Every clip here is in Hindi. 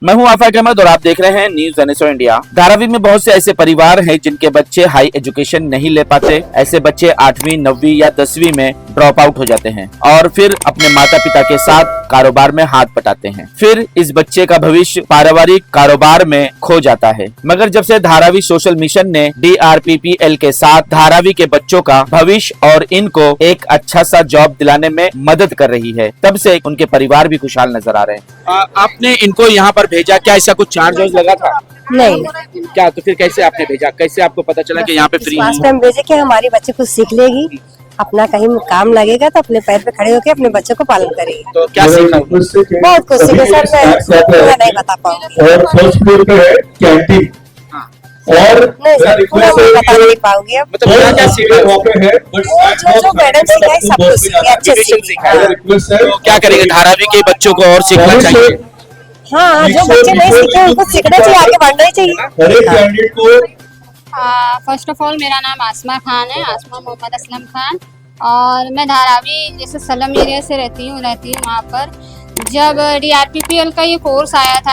मैं हूं आफाक अहमद और आप देख रहे हैं न्यूज एनएसओ इंडिया। धारावी में बहुत से ऐसे परिवार हैं जिनके बच्चे हाई एजुकेशन नहीं ले पाते। ऐसे बच्चे 8वीं, 9वीं या 10वीं में ड्रॉप आउट हो जाते हैं और फिर अपने माता पिता के साथ कारोबार में हाथ बटाते हैं। फिर इस बच्चे का भविष्य पारिवारिक कारोबार में खो जाता है। मगर जब से धारावी सोशल मिशन ने DRPPL के साथ धारावी के बच्चों का भविष्य और इनको एक अच्छा सा जॉब दिलाने में मदद कर रही है, तब से उनके परिवार भी खुशहाल नजर आ रहे हैं। आपने इनको यहाँ पर भेजा, क्या ऐसा कुछ चार्ज लगा था? नहीं। क्या तो फिर कैसे आपने भेजा? कैसे आपको पता चला कि यहाँ पे फ्री विश्वास पे हम भेजे कि हमारी बच्चे कुछ सीख लेगी, अपना कहीं काम लगेगा तो अपने पैर पे खड़े होकर अपने बच्चों को पालन करेगी। तो क्या सीखा? बहुत कुछ सीखे सर, मैं नहीं बता पाऊंगी और फर्स्ट फ्लोर पे है कैंटीन और नहीं सर, पूरा मैं बता नहीं पाऊंगी अब। मतलब क्या क्या सीखा? वहाँ पे है वो जो मैडम सिखाई सब कुछ सीखे, अच्छे से सीखा। रिक्वेस्ट है तो क्या करेंगे धारावी के बच्चों को और सीखना चाहिए? हाँ, जो बच्चे नहीं सीखे उनको सीखना चाहिए, आगे बढ़ना ही चाहिए। हर एक कैंडिडेट को फर्स्ट ऑफ ऑल मेरा नाम आसमा खान है, आसमा मोहम्मद असलम खान, और मैं धारावी जैसे सलम एरिया से रहती हूँ वहाँ पर। जब DRPPL का ये कोर्स आया था,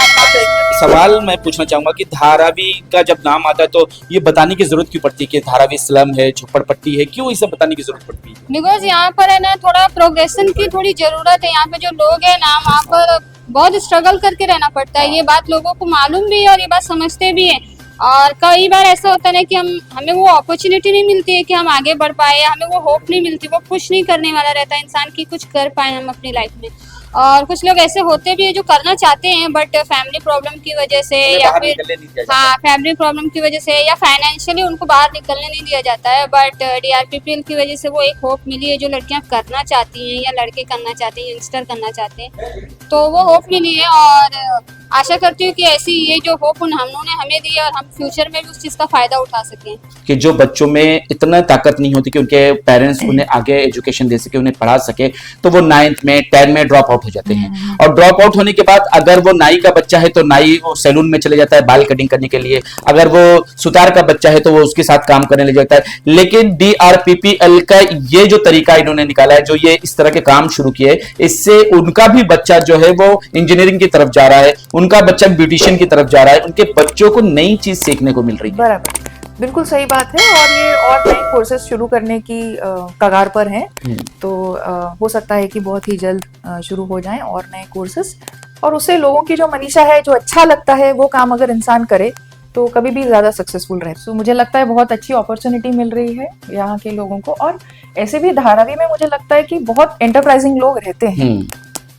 सवाल मैं पूछना चाहूंगा कि धारावी का जब नाम आता है तो ये बताने की जरूरत क्यों पड़ती है कि धारावी स्लम है, झोपड़पट्टी है, क्यों इसे बताने की जरूरत पड़ती है? बिकॉज यहाँ पर है ना थोड़ा प्रोग्रेशन की थोड़ी जरूरत है। यहाँ पे जो लोग हैं ना, वहाँ पर बहुत स्ट्रगल करके रहना पड़ता है। ये बात लोगों को मालूम भी है और ये बात समझते भी है। और कई बार ऐसा होता है ना कि हमें वो अपॉर्चुनिटी नहीं मिलती है कि हम आगे बढ़ पाए, हमें वो होप नहीं मिलती, वो पुश नहीं करने वाला रहता है इंसान की कुछ कर पाए हम अपनी लाइफ में। और कुछ लोग ऐसे होते भी है जो करना चाहते हैं बट फैमिली प्रॉब्लम की वजह से या फिर फैमिली प्रॉब्लम की वजह से या फाइनेंशियली उनको बाहर निकलने नहीं दिया जाता है। बट DRPPL की वजह से वो एक होप मिली है, जो लड़कियां करना चाहती हैं या लड़के करना चाहते हैं, यंगस्टर करना चाहते हैं, तो वो होप मिली है। और आशा करती हूँ कि ऐसी ये जो होप उन्होंने हमें दी है और हम फ्यूचर में भी उस चीज का फायदा उठा सकें। कि जो बच्चों में इतना ताकत नहीं होती कि उनके पेरेंट्स उन्हें आगे एजुकेशन दे सके, उन्हें पढ़ा सके, तो वो 9th में 10 में ड्रॉप आउट हो जाते हैं। और ड्रॉप आउट होने के बाद अगर वो नाई का बच्चा है तो नाई वो सैलून में चले जाता है बाल कटिंग करने के लिए, अगर वो सुतार का बच्चा है तो वो उसके साथ काम करने लग जाता है। लेकिन DRPPL का ये जो तरीका इन्होंने निकाला है, जो ये इस तरह के काम शुरू किए, इससे उनका भी बच्चा जो है वो इंजीनियरिंग की तरफ जा रहा है, उनका बच्चा ब्यूटिशियन की तरफ जा रहा है, उनके बच्चों को नई चीज सीखने को मिल रही है। बराबर, बिल्कुल सही बात है। और ये और नए कोर्सेज शुरू करने की कगार पर हैं, तो हो सकता है कि बहुत ही जल्द शुरू हो जाएं और नए कोर्सेज। और उससे लोगों की जो मनीषा है, जो अच्छा लगता है वो काम अगर इंसान करे तो कभी भी ज्यादा सक्सेसफुल रहे। तो मुझे लगता है बहुत अच्छी अपॉर्चुनिटी मिल रही है यहाँ के लोगों को। और ऐसे भी धारावी में मुझे लगता है कि बहुत एंटरप्राइजिंग लोग रहते हैं,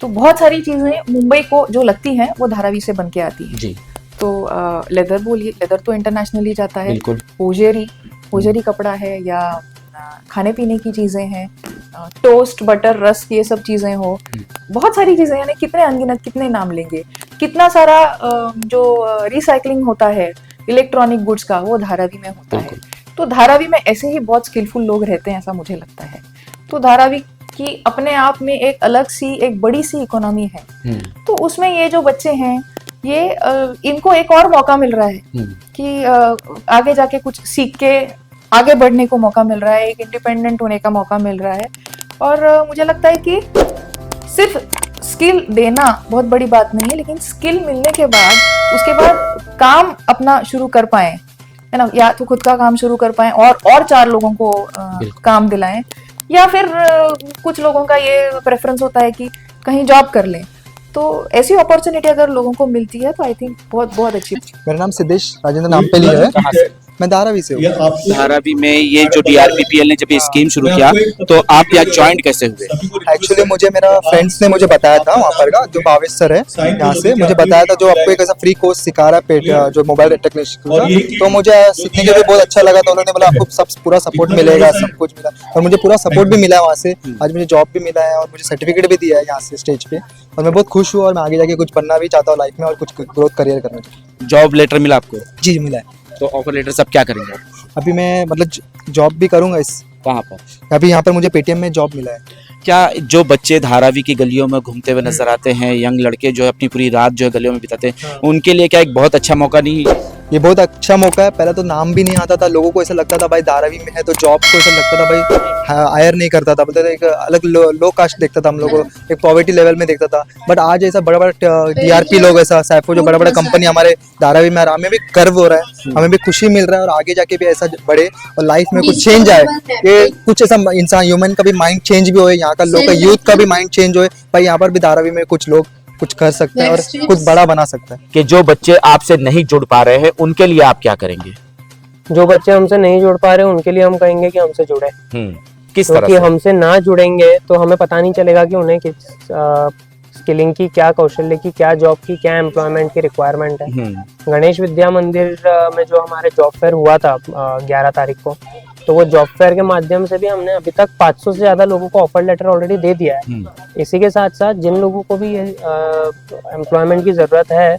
तो बहुत सारी चीजें मुंबई को जो लगती हैं वो धारावी से बन के आती है जी। तो लेदर बोलिए, लेदर तो इंटरनेशनली जाता है, होजरी कपड़ा है, या खाने पीने की चीजें हैं, टोस्ट, बटर, रस्क, ये सब चीजें हो, बहुत सारी चीजें, यानी कितने अनगिनत, कितने नाम लेंगे। कितना सारा जो रिसाइकलिंग होता है इलेक्ट्रॉनिक गुड्स का, वो धारावी में होता है। तो धारावी में ऐसे ही बहुत स्किलफुल लोग रहते हैं, ऐसा मुझे लगता है। तो धारावी की अपने आप में एक अलग सी, एक बड़ी सी इकोनॉमी है। तो उसमें ये जो बच्चे हैं, ये इनको एक और मौका मिल रहा है कि आगे जाके कुछ सीख के आगे बढ़ने को मौका मिल रहा है, एक इंडिपेंडेंट होने का मौका मिल रहा है। और मुझे लगता है कि सिर्फ स्किल देना बहुत बड़ी बात नहीं है, लेकिन स्किल मिलने के बाद उसके बाद काम अपना शुरू कर पाए, है ना, या तो खुद का काम शुरू कर पाए और 4 लोगों को काम दिलाएं, या फिर कुछ लोगों का ये प्रेफरेंस होता है कि कहीं जॉब कर लें। तो ऐसी अपॉर्चुनिटी अगर लोगों को मिलती है तो आई थिंक बहुत बहुत अच्छी। मेरा नाम सिद्धेश राजेंद्र नामपली है, मैं धारावी से हूँ। धारावी में ये जो DRPPL ने जब ये स्कीम शुरू किया तो आप यहाँ ज्वाइन कैसे हुए? एक्चुअली मुझे मेरा फ्रेंड्स ने मुझे बताया था, वहाँ पर का जो भावेश सर है यहाँ से, मुझे बताया था जो आपको एक ऐसा फ्री कोर्स सिखा रहा है जो मोबाइल टेक्नीशियन का, तो मुझे सीखने के लिए बहुत अच्छा लगा। तो उन्होंने बोला आपको सब पूरा सपोर्ट मिलेगा, सब कुछ मिला, और मुझे पूरा सपोर्ट भी मिला वहाँ से। आज मुझे जॉब भी मिला है और मुझे सर्टिफिकेट भी दिया है यहाँ से स्टेज पे, और मैं बहुत खुश हूँ। और मैं आगे जाके कुछ बनना भी चाहता हूँ लाइफ में और कुछ ग्रोथ करियर करना चाहता हूँ। जॉब लेटर मिला आपको? जी मिला है। तो ऑफर लेटर सब क्या करेंगे? अभी मैं मतलब जॉब भी करूंगा इस वहाँ पर। अभी यहाँ पर मुझे पेटीएम में जॉब मिला है। क्या जो बच्चे धारावी की गलियों में घूमते हुए नजर आते हैं, यंग लड़के जो अपनी पूरी रात जो है गलियों में बिताते हैं, उनके लिए क्या एक बहुत अच्छा मौका नहीं? ये बहुत अच्छा मौका है। पहले तो नाम भी नहीं आता था, लोगों को ऐसा लगता था भाई धारावी में है तो जॉब को ऐसा लगता था भाई हायर नहीं करता था, मतलब एक अलग लो कास्ट देखता था हम लोग को, एक पॉवर्टी लेवल में देखता था। बट आज ऐसा बड़ा बड़ा टीआरपी लोग, ऐसा सैफो जो बड़ा बड़ा कंपनी हमारे धारावी में, हमें भी गर्व हो रहा है, हमें भी खुशी मिल रहा है, और आगे जाके भी ऐसा बढ़े और लाइफ में कुछ चेंज आए, ये कुछ ऐसा इंसान ह्यूमन का भी माइंड चेंज भी होए, यहाँ का लोग का यूथ का भी माइंड चेंज होए भाई, यहाँ पर भी धारावी में कुछ लोग कुछ कर सकते हैं और कुछ बड़ा बना सकते हैं। कि जो बच्चे आपसे नहीं जुड़ पा रहे हैं उनके लिए आप क्या करेंगे? जो बच्चे हमसे नहीं जुड़ पा रहे उनके लिए हम कहेंगे कि हमसे जुड़े, किस तरह क्योंकि से? हमसे ना जुड़ेंगे तो हमें पता नहीं चलेगा कि उन्हें किस स्किलिंग की, क्या कौशल्य की, क्या जॉब की, क्या एम्प्लॉयमेंट की रिक्वायरमेंट है। गणेश विद्या मंदिर में जो हमारे जॉब फेयर हुआ था 11 तारीख को, तो वो जॉब फेयर के माध्यम से भी हमने अभी तक 500 से ज्यादा लोगों को ऑफर लेटर ऑलरेडी दे दिया है। इसी के साथ साथ जिन लोगों को भी एम्प्लॉयमेंट की जरूरत है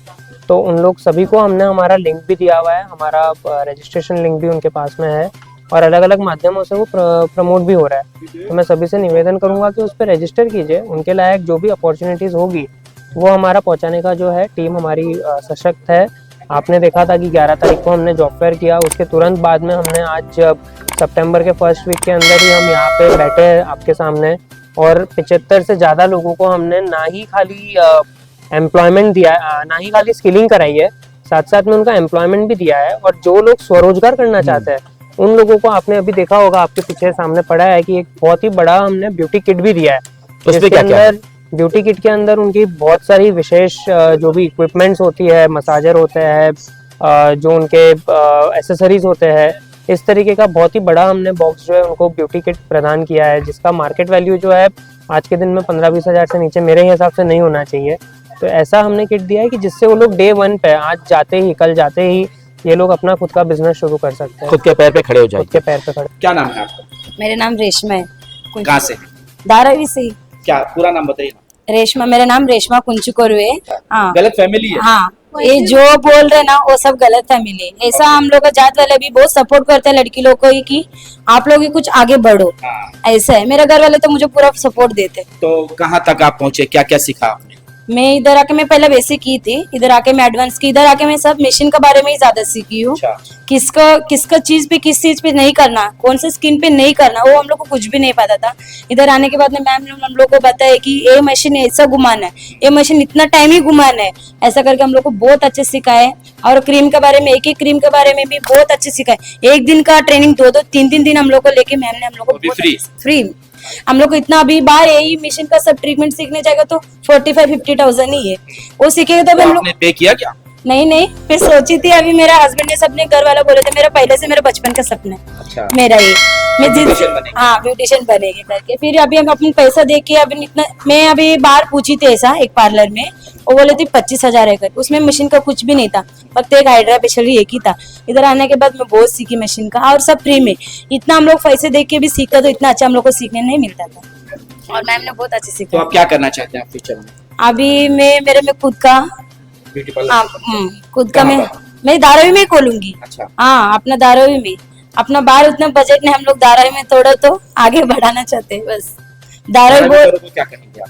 तो उन लोग सभी को हमने हमारा लिंक भी दिया हुआ है, हमारा रजिस्ट्रेशन लिंक भी उनके पास में है और अलग अलग माध्यमों से वो प्रमोट भी हो रहा है। तो मैं सभी से निवेदन करूंगा कि उस पर रजिस्टर कीजिए, उनके लायक जो भी अपॉर्चुनिटीज होगी वो हमारा पहुंचाने का जो है टीम हमारी सशक्त है। आपने देखा था कि 11 तारीख को हमने जॉब फेयर किया, उसके तुरंत बाद में हमने आज सितंबर के फर्स्ट वीक के अंदर ही हम यहाँ पे बैठे हैं आपके सामने, और 75 से ज़्यादा लोगों को हमने ना ही खाली एम्प्लॉयमेंट दिया, ना ही खाली स्किलिंग कराई है, साथ साथ में उनका एम्प्लॉयमेंट भी दिया है। और जो लोग स्वरोजगार करना चाहते हैं उन लोगों को आपने अभी देखा होगा, आपके पीछे सामने पड़ा है कि एक बहुत ही बड़ा हमने ब्यूटी किट भी दिया है, जिसके अंदर ब्यूटी किट के अंदर उनकी बहुत सारी विशेष जो भी इक्विपमेंट्स होती है, मसाजर होते हैं, जो उनके एसेसरीज होते हैं, इस तरीके का बहुत ही बड़ा हमने बॉक्स जो है उनको ब्यूटी किट प्रदान किया है, जिसका मार्केट वैल्यू जो है आज के दिन में 15-20 हज़ार से नीचे मेरे हिसाब से नहीं होना चाहिए। तो ऐसा हमने किट दिया है कि जिससे वो लोग डे 1 पे, आज जाते ही, कल जाते ही ये लोग अपना खुद का बिजनेस शुरू कर सकते हैं, खुद के पैर पे खड़े हो जाए। खुद के पैर पे खड़े। क्या नाम है आपका? मेरा नाम रेशमा है। कहाँ से? धारावी से। क्या पूरा नाम बताइए ना। रेशमा, मेरा नाम रेशमा कुंचुकोरु है। हाँ गलत फैमिली है? हाँ, ये जो बोल रहे ना वो सब गलत फैमिली है। ऐसा हम लोग का जात वाले भी बहुत सपोर्ट करते हैं लड़की लोग को ही कि आप लोग ही कुछ आगे बढ़ो। ऐसा है, मेरे घर वाले तो मुझे पूरा सपोर्ट देते। तो कहाँ तक आप पहुँचे, क्या क्या सीखा आपने? मैं इधर आके, मैं पहले बेसिक की थी, इधर आके मैं एडवांस की, इधर आके मैं सब मशीन के बारे में ही ज्यादा सीखी हूँ। किसका चीज पे, किस चीज पे नहीं करना, कौन से स्किन पे नहीं करना, वो हम लोग को कुछ भी नहीं पता था। इधर आने के बाद में मैम ने हम लोग को बताया कि ये मशीन ऐसा घुमाना है, ये मशीन इतना टाइम ही घुमाना है, ऐसा करके हम लोग को बहुत अच्छे सिखाए। और क्रीम के बारे में, एक एक क्रीम के बारे में भी बहुत अच्छे सिखाए। एक दिन का ट्रेनिंग 2-2, 3-3 दिन हम लोग को लेके मैम ने हम लोग को फ्री। हम लोग को इतना, अभी बाहर यही मिशन का सब ट्रीटमेंट सीखने जाएगा तो 45-50,000 ही है, वो सीखेगा तो हम लोग। पे किया क्या? नहीं, फिर सोची थी। अभी मेरा हस्बैंड ने, सबने घर वाला बोले थे, मेरा पहले से मेरा बचपन का सपना है। अच्छा। मेरा ये मैं ब्यूटिशियन बनेगी करके, फिर अभी हम अपने पैसा दे के अभी इतना, मैं अभी बाहर पूछी थी ऐसा एक पार्लर में, वो बोले थे 25,000 है, उसमें मशीन का कुछ भी नहीं था, फक्त एक हाइड्रा फेशियल एक ही था। इधर आने के बाद मैं बहुत सीखी मशीन का, और सब फ्री में। इतना हम लोग पैसे दे के भी सीखा तो इतना अच्छा हम लोग को सीखने नहीं मिलता था, और मैम ने बहुत अच्छे सीखा। तो आप क्या करना चाहते हैं फ्यूचर में? अभी मैं खुद का ब्यूटी पार्लर, खुद का मैं धारावी में खोलूंगी। अच्छा। हाँ, अपना धारावी में, अपना बाहर उतना बजट नहीं, हम लोग धारावी में थोड़ा तो आगे बढ़ाना चाहते हैं बस। धारावी क्या करेंगे आप?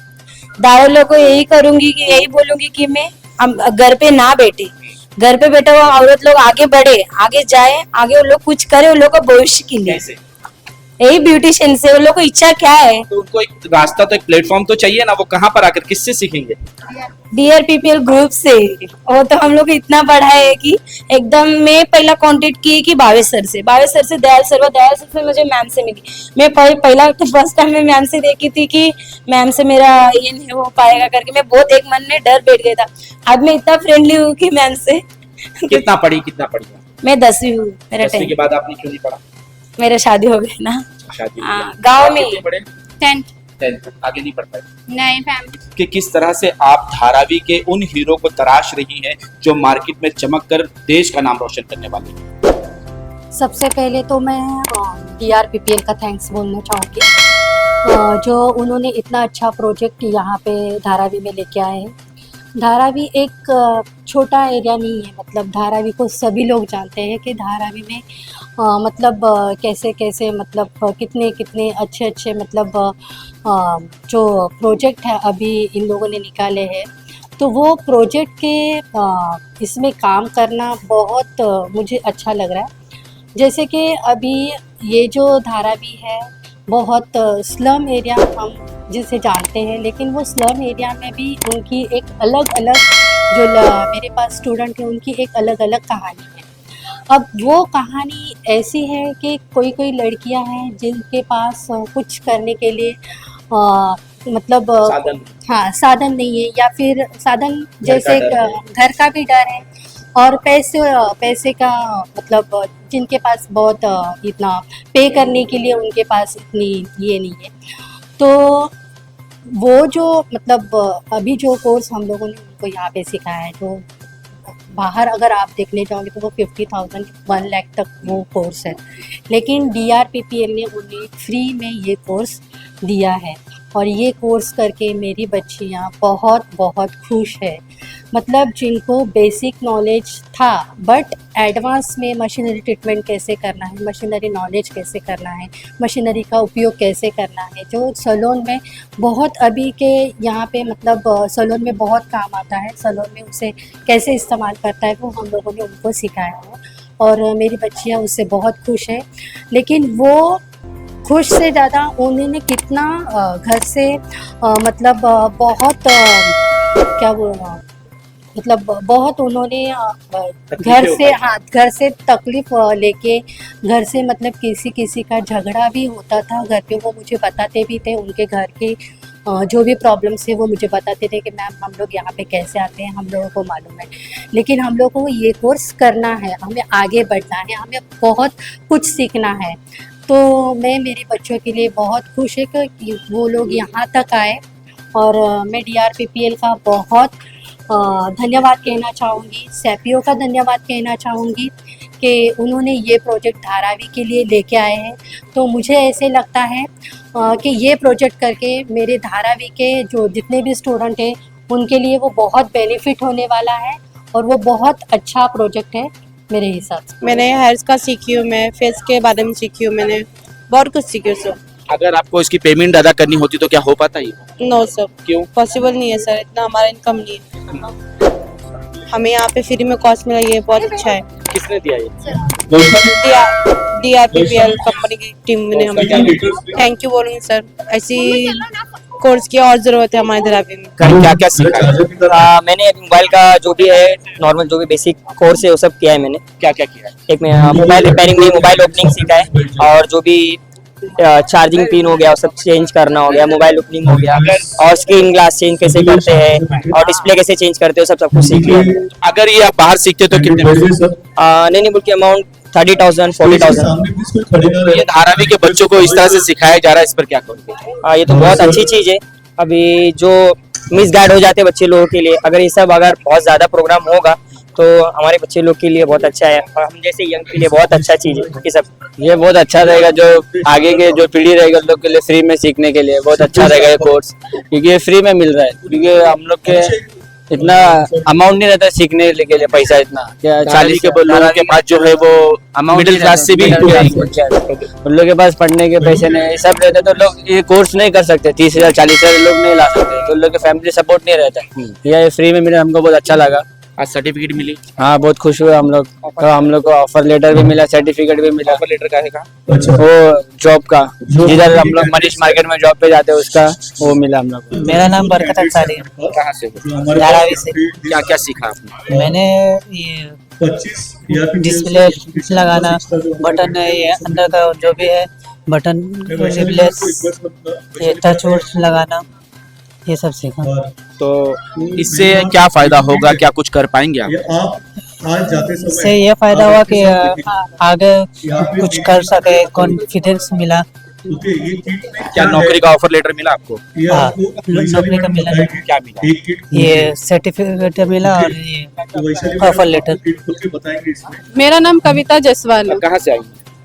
धारावी लोग को यही करूंगी कि यही बोलूंगी कि मैं घर पे ना बैठे, घर पे बैठा हुआ औरत लोग आगे बढ़े, आगे जाए, आगे वो लोग कुछ करे, उन लोग का भविष्य के लिए। यही ब्यूटिशियन से उन लोग को इच्छा क्या है, तो उनको एक रास्ता, तो एक प्लेटफॉर्म तो चाहिए ना, वो कहाँ पर आकर किससे सीखेंगे? DRPPL ग्रुप से। वो तो हम लोग इतना बड़ा है कि एकदम, मैं पहला कांटेक्ट की कि भावेश सर से, दयाल सर से मुझे मैम से मिली। मैं पहला तो फर्स्ट टाइम मैं मैम से देखी थी कि मैम से मेरा ये नहीं हो पाएगा करके, मैं बहुत एक मन में डर बैठ गया था। अब मैं इतना फ्रेंडली हूँ कि मैम से। कितना पढ़ी? मैं 10वीं हूँ। मेरा 10वीं के बाद आपने क्यों नहीं पढ़ा? मेरा शादी हो गई ना, शादी गाँव में। 10th आगे नहीं पढ़ पाए? नहीं, फैमिली। कि किस तरह से आप धारावी के उन हीरो को तराश रही हैं जो मार्केट में चमक कर देश का नाम रोशन करने वाले हैं? सबसे पहले तो मैं DRPPL का थैंक्स बोलना चाहूँगी, जो उन्होंने इतना अच्छा प्रोजेक्ट यहाँ पे धारावी में लेके आए हैं। धारावी एक छोटा एरिया नहीं है, मतलब धारावी को सभी लोग जानते हैं कि धारावी में मतलब कैसे मतलब कितने अच्छे मतलब जो प्रोजेक्ट है अभी इन लोगों ने निकाले हैं, तो वो प्रोजेक्ट के इसमें काम करना बहुत मुझे अच्छा लग रहा है। जैसे कि अभी ये जो धारावी है बहुत स्लम एरिया हम जिसे जानते हैं, लेकिन वो स्लम एरिया में भी उनकी एक अलग अलग जो मेरे पास स्टूडेंट हैं उनकी एक अलग अलग कहानी है। अब वो कहानी ऐसी है कि कोई कोई लड़कियां हैं जिनके पास कुछ करने के लिए मतलब हाँ साधन नहीं है, या फिर साधन जैसे घर का भी डर है और पैसे का मतलब जिनके पास बहुत इतना पे करने के लिए उनके पास इतनी ये नहीं है। तो वो जो मतलब अभी जो कोर्स हम लोगों ने उनको यहाँ पे सिखाया है, जो बाहर अगर आप देखने जाओगे तो वो 50,000 1 लाख तक वो कोर्स है, लेकिन DRPPL ने उन्हें फ्री में ये कोर्स दिया है और ये कोर्स करके मेरी बच्चियाँ बहुत बहुत खुश है। मतलब जिनको बेसिक नॉलेज था बट एडवांस में मशीनरी ट्रीटमेंट कैसे करना है, मशीनरी नॉलेज कैसे करना है, मशीनरी का उपयोग कैसे करना है, जो सैलून में बहुत अभी के यहाँ पे मतलब सैलून में बहुत काम आता है, सैलून में उसे कैसे इस्तेमाल करता है वो हम लोगों ने उनको सिखाया है और मेरी बच्चियाँ उससे बहुत खुश है। लेकिन वो खुश से ज़्यादा उन्होंने कितना घर से मतलब बहुत क्या बोलना मतलब बहुत उन्होंने घर से तकलीफ लेके घर से मतलब किसी का झगड़ा भी होता था घर पे, वो मुझे बताते भी थे उनके घर के जो भी प्रॉब्लम्स है वो मुझे बताते थे कि मैम हम लोग यहाँ पे कैसे आते हैं, हम लोगों को मालूम है, लेकिन हम लोगों को ये कोर्स करना है, हमें आगे बढ़ना है, हमें बहुत कुछ सीखना है। तो मैं मेरे बच्चों के लिए बहुत खुश है कि वो लोग यहाँ तक आए और मैं DRPPL का बहुत धन्यवाद कहना चाहूँगी, सैपियो का धन्यवाद कहना चाहूँगी कि उन्होंने ये प्रोजेक्ट धारावी के लिए लेके आए हैं। तो मुझे ऐसे लगता है कि ये प्रोजेक्ट करके मेरे धारावी के जो जितने भी स्टूडेंट हैं उनके लिए वो बहुत बेनिफिट होने वाला है और वो बहुत अच्छा प्रोजेक्ट है मेरे हिसाब से। मैंने हेयर्स का सीखी हूँ, मैं फेस के बारे में सीखी हूँ, मैंने बहुत कुछ सीखी हूँ सर। अगर आपको इसकी पेमेंट अदा करनी होती तो क्या हो पाता है? नो सर, क्यों? पॉसिबल नहीं है सर, इतना हमारा इनकम नहीं है। हमें यहाँ पे फ्री में कोर्स मिला, ये बहुत अच्छा है। किसने दिया ये? DRPPL कंपनी की टीम ने हमें दिया। थैंक यू बोलूँगी सर, ऐसी कोर्स की और जरूरत है हमारे धारावी में। क्या क्या सीखा? मैंने मोबाइल का जो भी है नॉर्मल जो भी बेसिक कोर्स है वो सब किया है मैंने। क्या क्या किया? एक में मोबाइल रिपेयरिंग में मोबाइल ओपनिंग सीखा है और जो भी चार्जिंग पिन हो गया वो सब चेंज करना हो गया, मोबाइल ओपनिंग हो गया और स्क्रीन ग्लास चेंज कैसे करते हैं और डिस्प्ले कैसे चेंज करते हो सब कुछ सीख लिया। अगर ये आप बाहर सीखते तो कितने नहीं बोल के अमाउंट 30,000 40,000। ये धारावी के बच्चों को इस तरह से सिखाया जा रहा है, इस पर क्या कहोगे? ये तो बहुत अच्छी चीज है। अभी जो मिस गाइड हो जाते बच्चे लोगों के लिए, अगर ये सब अगर बहुत ज्यादा प्रोग्राम होगा तो हमारे बच्चे लोग के लिए बहुत अच्छा है और हम जैसे यंग के लिए बहुत अच्छा चीज है ये सब। ये बहुत अच्छा रहेगा, जो आगे के जो पीढ़ी रहेगा उन लोग के लिए फ्री में सीखने के लिए बहुत अच्छा रहेगा ये कोर्स, क्योंकि ये फ्री में मिल रहा है। क्योंकि हम लोग के इतना अमाउंट नहीं रहता सीखने के लिए, पैसा इतना 40 के लोगों के पास जो है वो मिडिल क्लास से भी उन लोग के पास पढ़ने के पैसे नहीं सब रहते तो लोग ये कोर्स नहीं कर सकते। 30,000 40,000 लोग नहीं ला सकते, तो उन लोग के फैमिली सपोर्ट नहीं रहता। ये फ्री में मिला, हमको बहुत अच्छा लगा। आज सर्टिफिकेट मिली? हाँ बहुत खुश हुए हम लोग। तो हम लोग को ऑफर लेटर भी मिला, सर्टिफिकेट भी मिला। ऑफर लेटर का है? वो जॉब का, जिधर हम लोग मनीष मार्केट में जॉब पे जाते हैं उसका वो मिला हम लोग। मेरा नाम बरकत अंसारी है। कहाँ से? धारावी से। क्या क्या सीखा आपने? मैंने ये डिस्प्ले लगाना, बटन ये अंदर का जो भी है बटन, रिप्लेस, ये टच वोल्ट लगाना, ये सब सीखा। तो इससे क्या फायदा होगा, क्या कुछ कर पाएंगे आप? इससे ये फायदा हुआ कि आगे कुछ कर सके, कॉन्फिडेंस मिला। क्या नौकरी का ऑफर लेटर मिला आपको? हाँ, नौकरी का मिला। क्या मिला? ये सर्टिफिकेट मिला और ये ऑफर लेटर। मेरा नाम कविता जायसवाल है। कहाँ से आई?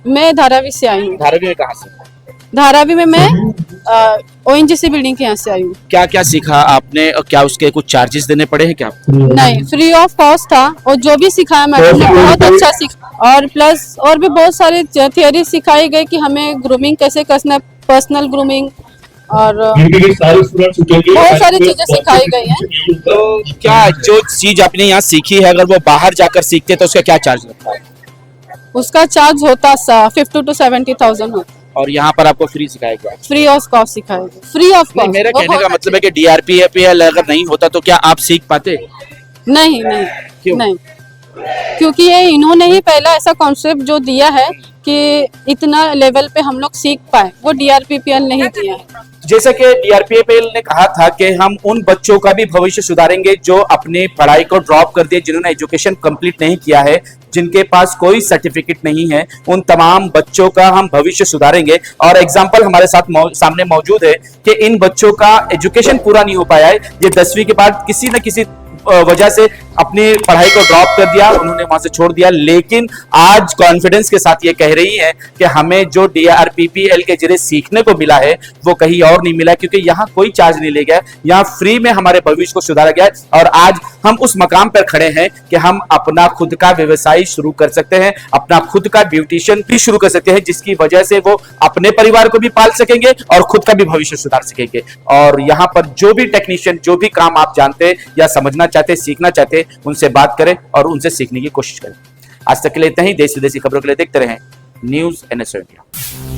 मैं धारावी से आई हूँ। धारावी में कहाँ से? धारावी में मैं ONGC बिल्डिंग के यहाँ से आई हूँ। क्या क्या सीखा आपने और क्या उसके कुछ चार्जेस देने पड़े हैं क्या? नहीं, फ्री ऑफ कॉस्ट था और जो भी सिखाया मैडम ने बहुत अच्छा सीखा और प्लस और भी बहुत सारे थियरी सिखाई गई कि हमें ग्रूमिंग कैसे करना है, पर्सनल ग्रूमिंग और सारे स्टूडेंट्स उठेंगे, बहुत सारी चीजें सिखाई गई हैं। तो क्या जो चीज आपने यहाँ सीखी है अगर वो बाहर जाकर सीखते तो उसका क्या चार्ज लगता है? उसका चार्ज होता 50 to 70,000 होता। और यहाँ पर आपको फ्री सिखाया गया? फ्री ऑफ कॉस्ट सिखाएगा, फ्री ऑफ नहीं, कॉस्ट। मेरा कहने का मतलब है कि DRPAPL अगर नहीं होता तो क्या आप सीख पाते? नहीं नहीं क्यों? नहीं, क्योंकि ये इन्होंने ही पहला ऐसा कॉन्सेप्ट जो दिया है कि इतना लेवल पे हम लोग सीख पाए, वो DRPPL नहीं दिया है। जैसा कि DRPAPL ने कहा था कि हम उन बच्चों का भी भविष्य सुधारेंगे जो अपनी पढ़ाई को ड्रॉप कर दिए, जिन्होंने एजुकेशन कंप्लीट नहीं किया है, जिनके पास कोई सर्टिफिकेट नहीं है, उन तमाम बच्चों का हम भविष्य सुधारेंगे। और एग्जाम्पल हमारे साथ सामने मौजूद है कि इन बच्चों का एजुकेशन पूरा नहीं हो पाया है। ये 10वीं के बाद किसी न किसी वजह से अपनी पढ़ाई को ड्रॉप कर दिया, उन्होंने वहां से छोड़ दिया, लेकिन आज कॉन्फिडेंस के साथ ये कह रही है कि हमें जो DRPPL के जरिए सीखने को मिला है वो कहीं और नहीं मिला, क्योंकि यहाँ कोई चार्ज नहीं ले गया, यहाँ फ्री में हमारे भविष्य को सुधारा गया है। और आज हम उस मकाम पर खड़े हैं कि हम अपना खुद का व्यवसाय शुरू कर सकते हैं, अपना खुद का ब्यूटिशियन भी शुरू कर सकते हैं, जिसकी वजह से वो अपने परिवार को भी पाल सकेंगे और खुद का भी भविष्य सुधार सकेंगे। और यहाँ पर जो भी टेक्नीशियन जो भी काम आप जानते या समझना चाहते, सीखना चाहते, उनसे बात करें और उनसे सीखने की कोशिश करें। आज तक के लिए इतना ही। देश विदेशी खबरों के लिए देखते रहें न्यूज़ NSO इंडिया।